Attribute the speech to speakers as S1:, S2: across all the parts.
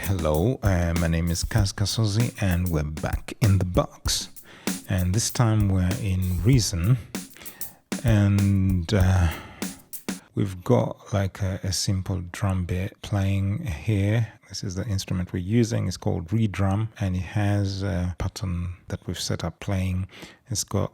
S1: Hello, my name is Kaz Kasozi and we're back in the box. And this time we're in Reason and we've got like a simple drum bit playing here. This is the instrument we're using. It's called Redrum and it has a pattern that we've set up playing. It's got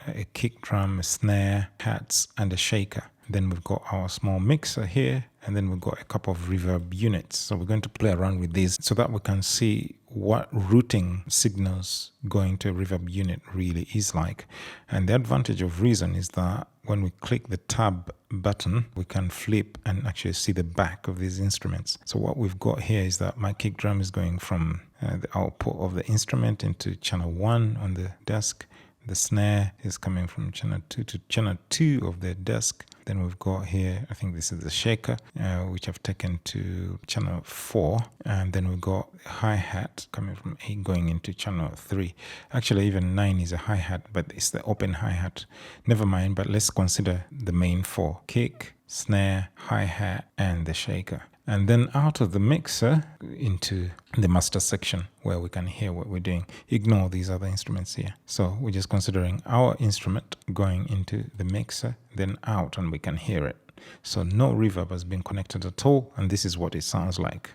S1: a kick drum, a snare, hats and a shaker. Then we've got our small mixer here, and then we've got a couple of reverb units. So we're going to play around with these so that we can see what routing signals going to a reverb unit really is like. And the advantage of Reason is that when we click the tab button, we can flip and actually see the back of these instruments. So what we've got here is that my kick drum is going from the output of the instrument into channel 1 on the desk. The snare is coming from channel 2 to channel 2 of the desk. Then we've got here, I think this is the shaker, which I've taken to channel 4. And then we've got hi-hat coming from 8 going into channel 3. Actually, even 9 is a hi-hat, but it's the open hi-hat. Never mind, but let's consider the main 4. Kick, snare, hi-hat, and the shaker. And then out of the mixer into the master section where we can hear what we're doing. Ignore these other instruments here. So we're just considering our instrument going into the mixer, then out, and we can hear it. So no reverb has been connected at all, and this is what it sounds like.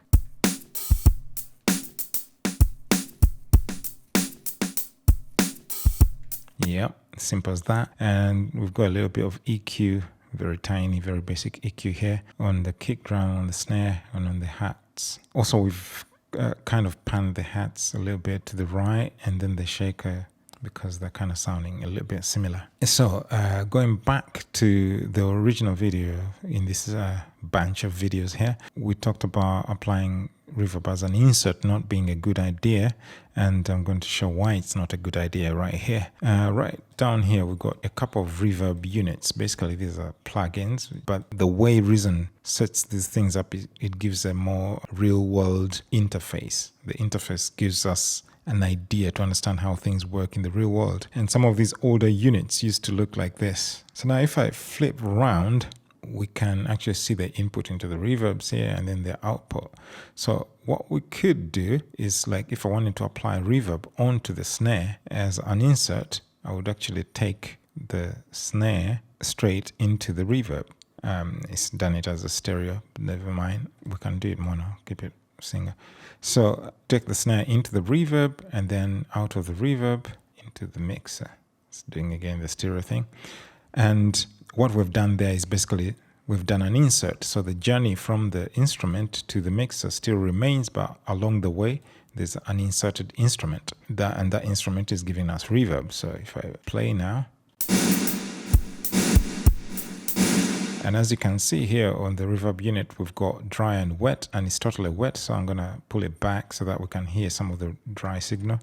S1: Yep, simple as that. And we've got a little bit of EQ. Very tiny, very basic EQ here on the kick drum, on the snare, and on the hats. Also, we've kind of panned the hats a little bit to the right, and then the shaker because they're kind of sounding a little bit similar. So going back to the original video in this bunch of videos here, we talked about applying reverb as an insert not being a good idea, and I'm going to show why it's not a good idea right here. Right down here we've got a couple of reverb units. Basically these are plugins, but the way Reason sets these things up, it gives a more real-world interface. The interface gives us an idea to understand how things work in the real world. And some of these older units used to look like this. So now if I flip around, we can actually see the input into the reverbs here and then the output. So what we could do is, like, if I wanted to apply reverb onto the snare as an insert, I would actually take the snare straight into the reverb. It's done it as a stereo, but never mind. We can do it mono, keep it single. So take the snare into the reverb and then out of the reverb into the mixer. It's doing again the stereo thing. And what we've done there is basically we've done an insert. So the journey from the instrument to the mixer still remains, but along the way there's an inserted instrument. And that instrument is giving us reverb. So if I play now, and as you can see here on the reverb unit, we've got dry and wet, and it's totally wet. So I'm going to pull it back so that we can hear some of the dry signal.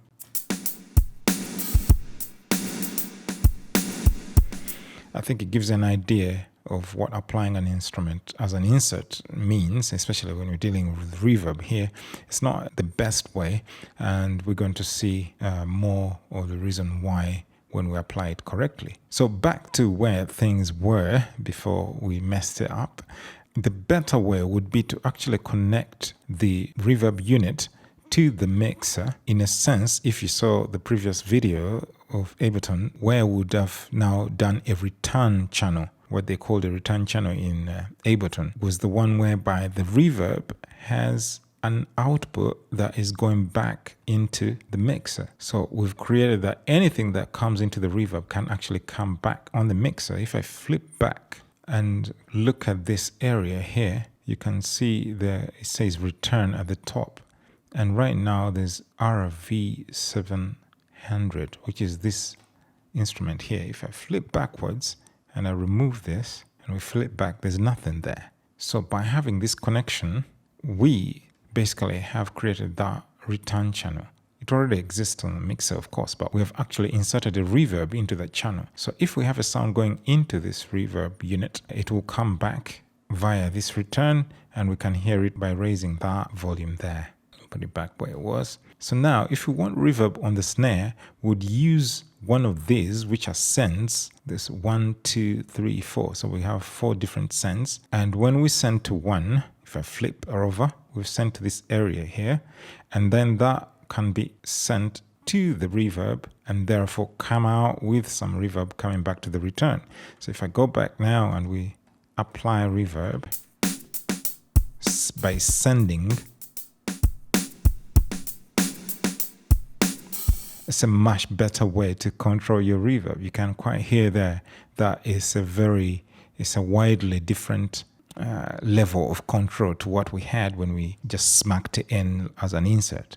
S1: I think it gives an idea of what applying an instrument as an insert means, especially when we're dealing with reverb here. It's not the best way, and we're going to see more of the reason why when we apply it correctly. So back to where things were before we messed it up. The better way would be to actually connect the reverb unit to the mixer. In a sense, if you saw the previous video of Ableton, where we would have now done a return channel, what they called a return channel in Ableton, was the one whereby the reverb has an output that is going back into the mixer. So we've created that anything that comes into the reverb can actually come back on the mixer. If I flip back and look at this area here, you can see there it says return at the top. And right now there's RV 700, which is this instrument here. If I flip backwards and I remove this and we flip back, there's nothing there. So by having this connection, we basically have created that return channel. It already exists on the mixer, of course, but we have actually inserted a reverb into that channel. So if we have a sound going into this reverb unit, it will come back via this return, and we can hear it by raising that volume there. Put it back where it was. So now if we want reverb on the snare, we'd use one of these, which are sends. This 1, 2, 3, 4. So we have 4 different sends. And when we send to 1, if I flip over, we've sent to this area here, and then that can be sent to the reverb and therefore come out with some reverb coming back to the return. So if I go back now and we apply reverb by sending, it's a much better way to control your reverb. You can quite hear there that it's a widely different level of control to what we had when we just smacked it in as an insert.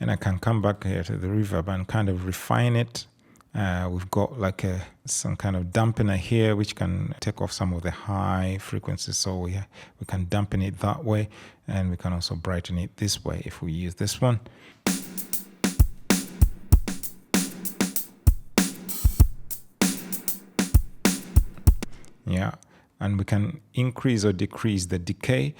S1: And I can come back here to the reverb and kind of refine it. We've got like some kind of dampener here which can take off some of the high frequencies, so we can dampen it that way, and we can also brighten it this way if we use this one. Yeah, and we can increase or decrease the decay.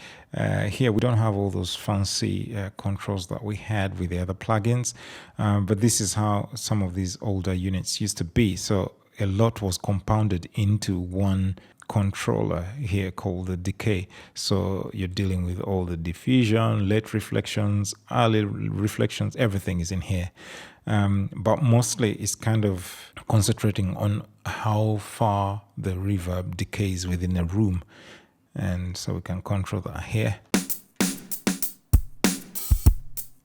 S1: Here we don't have all those fancy controls that we had with the other plugins, but this is how some of these older units used to be. So a lot was compounded into one controller here called the decay. So you're dealing with all the diffusion, late reflections, early reflections, everything is in here. But mostly it's kind of concentrating on how far the reverb decays within a room. And so we can control that here.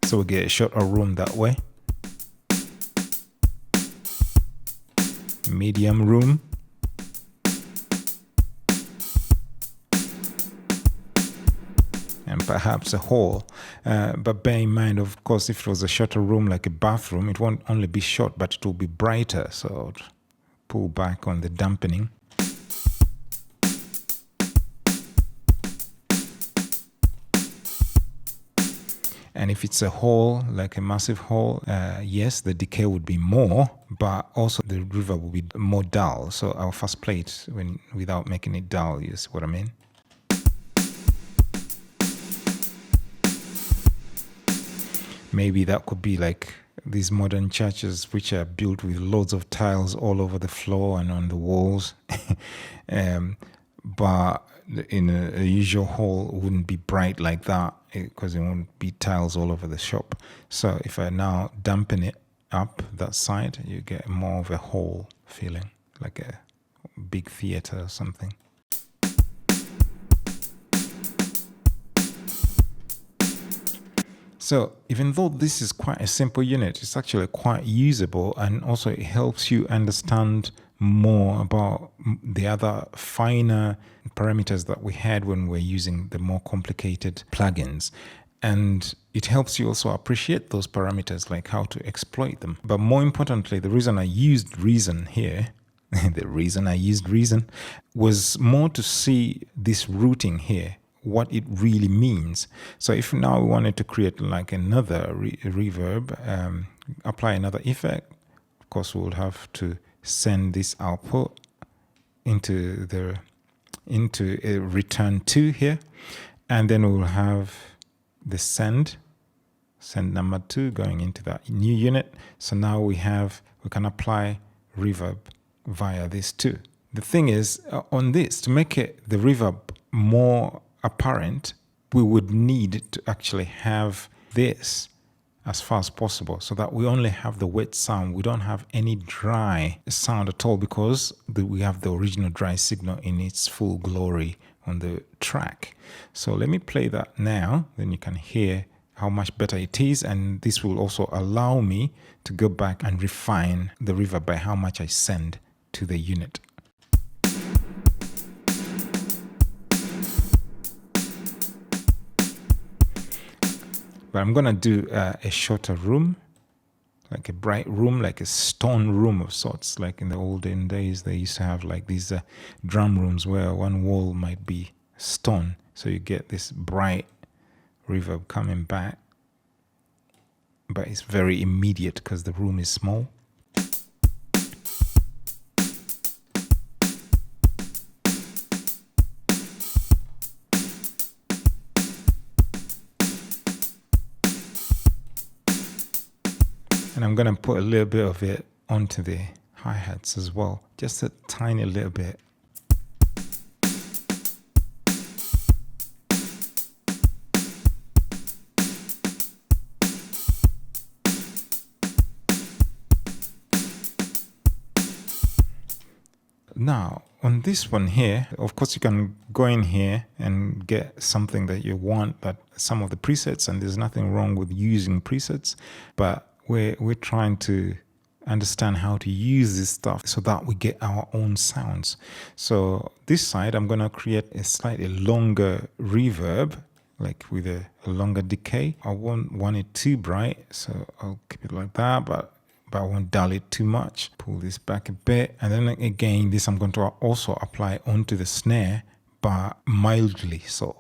S1: So we get a shorter room that way. Medium room. And perhaps a hall. But bear in mind, of course, if it was a shorter room like a bathroom, it won't only be short, but it will be brighter. So pull back on the dampening. And if it's a hall, like a massive hall, yes, the decay would be more, but also the reverb will be more dull. So I'll first play it without making it dull, you see what I mean? Maybe that could be like these modern churches which are built with loads of tiles all over the floor and on the walls. But in a usual hall, it wouldn't be bright like that because it won't be tiles all over the shop. So if I now dampen it up that side, you get more of a hall feeling, like a big theater or something. So even though this is quite a simple unit, it's actually quite usable, and also it helps you understand more about the other finer parameters that we had when we were using the more complicated plugins. And it helps you also appreciate those parameters, like how to exploit them. But more importantly, the reason I used Reason here, was more to see this routing here, what it really means. So if now we wanted to create like another reverb, apply another effect, of course we would have to send this output into a return 2 here, and then we will have the send number 2 going into that new unit. So now we can apply reverb via this too. The thing is, on this, to make the reverb more apparent, we would need to actually have this as far as possible, so that we only have the wet sound. We don't have any dry sound at all, because we have the original dry signal in its full glory on the track. So let me play that now, then you can hear how much better it is, and this will also allow me to go back and refine the reverb by how much I send to the unit. But I'm gonna do a shorter room, like a bright room, like a stone room of sorts. Like in the olden days, they used to have like these drum rooms where one wall might be stone. So you get this bright reverb coming back, but it's very immediate because the room is small. And I'm going to put a little bit of it onto the hi-hats as well, just a tiny little bit. now on this one here, of course, you can go in here and get something that you want, but some of the presets, and there's nothing wrong with using presets, but we're trying to understand how to use this stuff so that we get our own sounds. So this side, I'm going to create a slightly longer reverb, like with a longer decay. I won't want it too bright, so I'll keep it like that, but I won't dull it too much. Pull this back a bit. And then again, this I'm going to also apply onto the snare, but mildly so.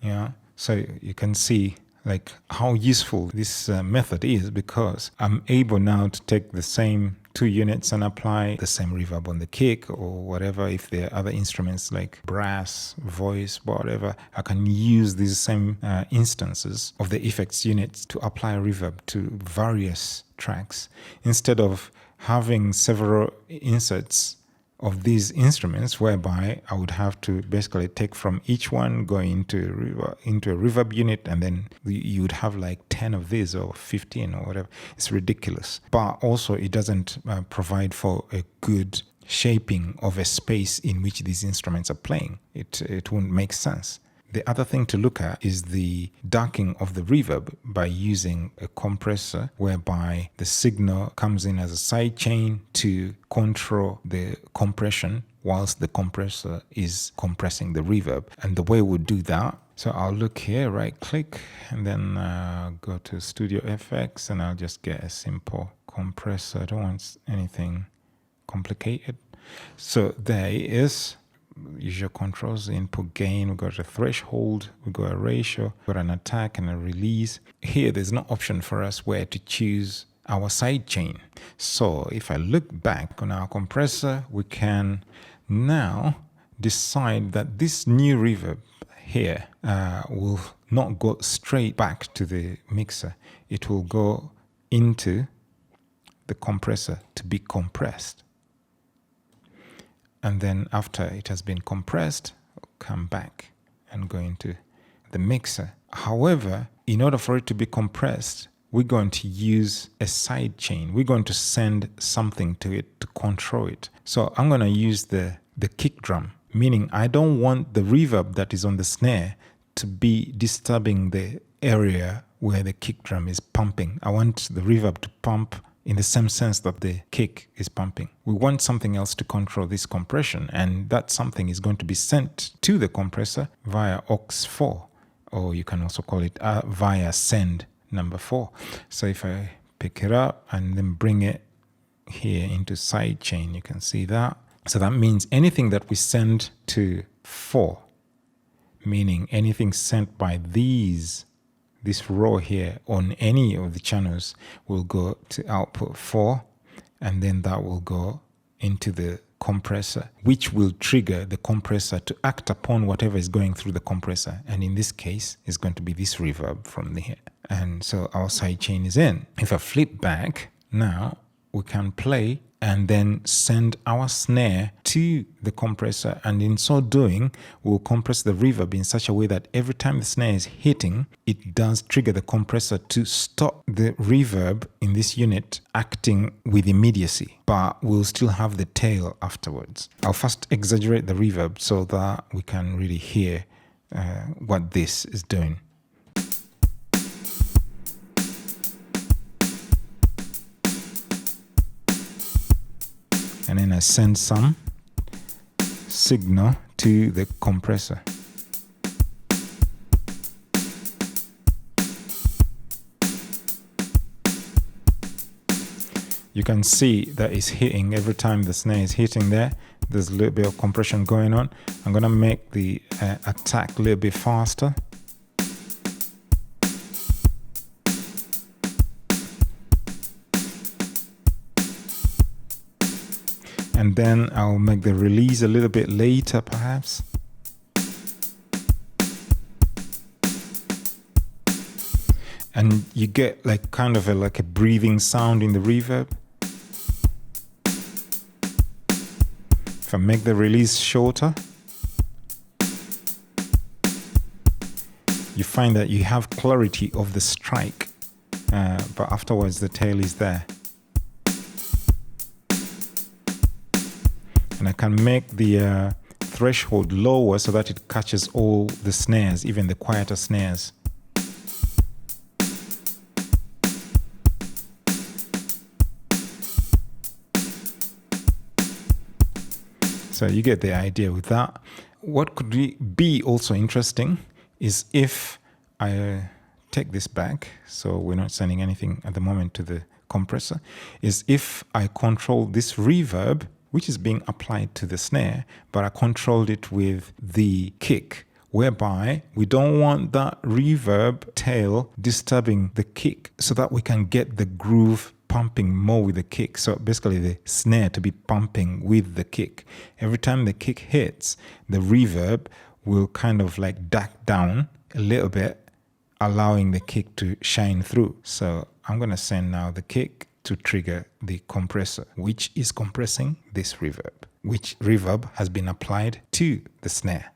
S1: Yeah, so you can see like how useful this method is, because I'm able now to take the same 2 units and apply the same reverb on the kick or whatever. If there are other instruments like brass, voice, whatever, I can use these same instances of the effects units to apply reverb to various tracks instead of having several inserts of these instruments, whereby I would have to basically take from each one, go into a reverb unit, and then you would have like 10 of these or 15 or whatever. It's ridiculous. But also it doesn't provide for a good shaping of a space in which these instruments are playing. It won't make sense. The other thing to look at is the ducking of the reverb by using a compressor, whereby the signal comes in as a side chain to control the compression whilst the compressor is compressing the reverb. And the way we do that, so I'll look here, right click, and then go to Studio FX, and I'll just get a simple compressor. I don't want anything complicated. So there it is. Usual controls, input gain, we got a threshold, we got a ratio, we got an attack and a release. Here there's no option for us where to choose our side chain. So if I look back on our compressor, we can now decide that this new reverb here will not go straight back to the mixer. It will go into the compressor to be compressed. And then after it has been compressed, come back and go into the mixer. However, in order for it to be compressed, we're going to use a side chain. We're going to send something to it to control it. So I'm going to use the kick drum, meaning I don't want the reverb that is on the snare to be disturbing the area where the kick drum is pumping. I want the reverb to pump in the same sense that the kick is pumping. We want something else to control this compression, and that something is going to be sent to the compressor via aux4, or you can also call it via send number 4. So if I pick it up and then bring it here into sidechain, you can see that. So that means anything that we send to 4, meaning anything sent by this row here on any of the channels, will go to output 4, and then that will go into the compressor, which will trigger the compressor to act upon whatever is going through the compressor. And in this case, it's going to be this reverb from here. And so our sidechain is in. If I flip back, now we can play and then send our snare to the compressor, and in so doing, we'll compress the reverb in such a way that every time the snare is hitting, it does trigger the compressor to stop the reverb in this unit acting with immediacy, but we'll still have the tail afterwards. I'll first exaggerate the reverb so that we can really hear what this is doing. And then I send some signal to the compressor. You can see that it's hitting every time the snare is hitting there. There's a little bit of compression going on. I'm going to make the attack a little bit faster. And then I'll make the release a little bit later, perhaps. And you get like kind of like a breathing sound in the reverb. If I make the release shorter, you find that you have clarity of the strike, but afterwards the tail is there. And I can make the threshold lower so that it catches all the snares, even the quieter snares. So you get the idea with that. What could be also interesting is if I take this back, so we're not sending anything at the moment to the compressor, is if I control this reverb, which is being applied to the snare, but I controlled it with the kick, whereby we don't want that reverb tail disturbing the kick so that we can get the groove pumping more with the kick. So basically the snare to be pumping with the kick. Every time the kick hits, the reverb will kind of like duck down a little bit, allowing the kick to shine through. So I'm going to send now the kick to trigger the compressor, which is compressing this reverb, which reverb has been applied to the snare.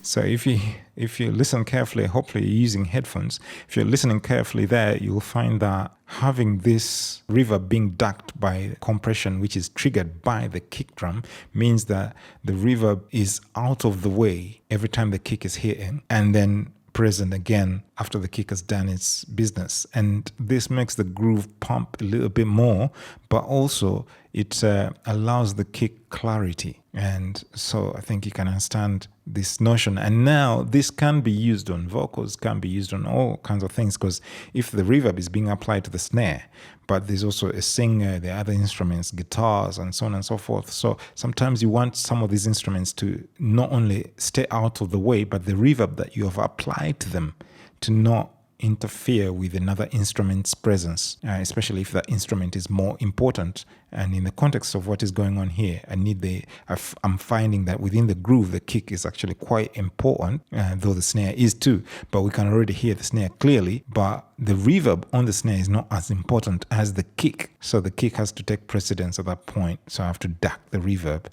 S1: So if you listen carefully, hopefully you're using headphones, if you're listening carefully there, you'll find that having this reverb being ducked by compression, which is triggered by the kick drum, means that the reverb is out of the way every time the kick is hitting, and then present again after the kick has done its business. And this makes the groove pump a little bit more, but also it allows the kick clarity. And so I think you can understand this notion. And now this can be used on vocals, can be used on all kinds of things, because if the reverb is being applied to the snare, but there's also a singer, the other instruments, guitars, and so on and so forth. So sometimes you want some of these instruments to not only stay out of the way, but the reverb that you have applied to them to not interfere with another instrument's presence, especially if that instrument is more important. And in the context of what is going on here, I'm finding that within the groove, the kick is actually quite important, though the snare is too, but we can already hear the snare clearly, but the reverb on the snare is not as important as the kick. So the kick has to take precedence at that point. So I have to duck the reverb.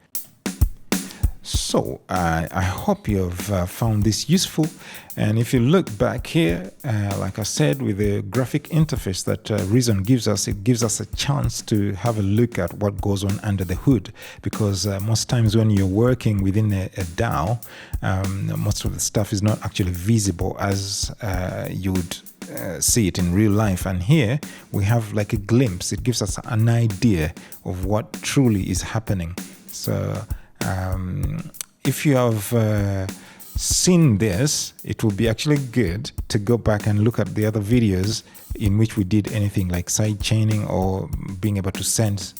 S1: So I hope you have found this useful. And if you look back here, like I said, with the graphic interface that Reason gives us, it gives us a chance to have a look at what goes on under the hood. Because most times when you're working within a DAW, most of the stuff is not actually visible as you would see it in real life. And here we have like a glimpse. It gives us an idea of what truly is happening. So if you have seen this, it will be actually good to go back and look at the other videos in which we did anything like side chaining or being able to send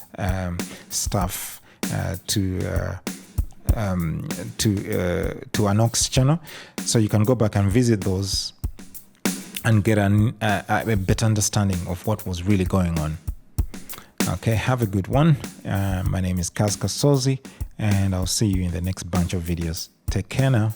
S1: stuff to an aux channel. So you can go back and visit those and get a better understanding of what was really going on. Okay, have a good one. My name is Kaz Kasozi, and I'll see you in the next bunch of videos. Take care now.